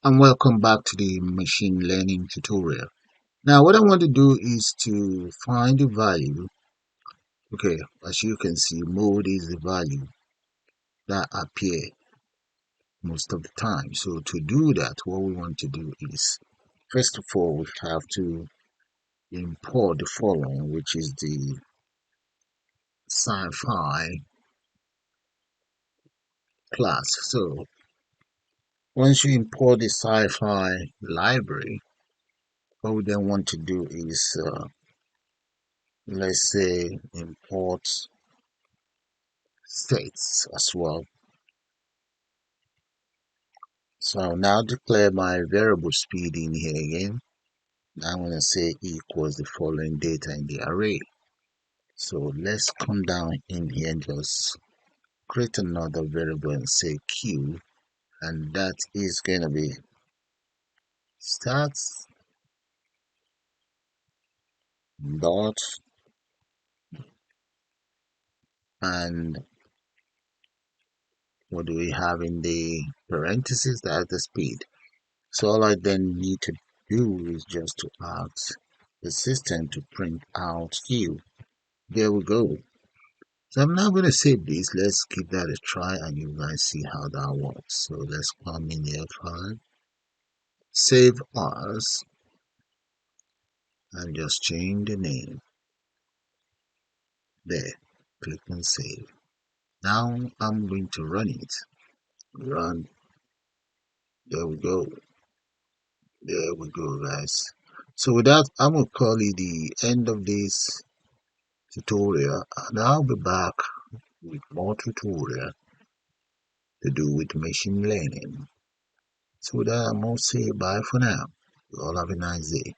And welcome back to the machine learning tutorial. Now what I want to do is to find the value. Okay, as you can see, mode is the value that appear most of the time. So to do that, what we want to do is, first of all, we have to import the following, which is the SciPy class. So once you import the SciPy library, what we then want to do is, let's say, import states as well. So I'll now declare my variable speed in here again. I'm going to say equals the following data in the array. So let's come down in here and just create another variable and say q, and that is going to be starts dot, and what do we have in the parentheses? That's the speed. So all I then need to do is just to ask the system to print out q. There we go. So I'm now going to save this. Let's give that a try and you guys see how that works. So let's come in here, file, save as, and just change the name. There, click on save. Now I'm going to run it. Run. There we go. There we go, guys. So with that, I'm going to call it the end of this tutorial, and I'll be back with more tutorial to do with machine learning. So with that, I'm going to say bye for now. You all have a nice day.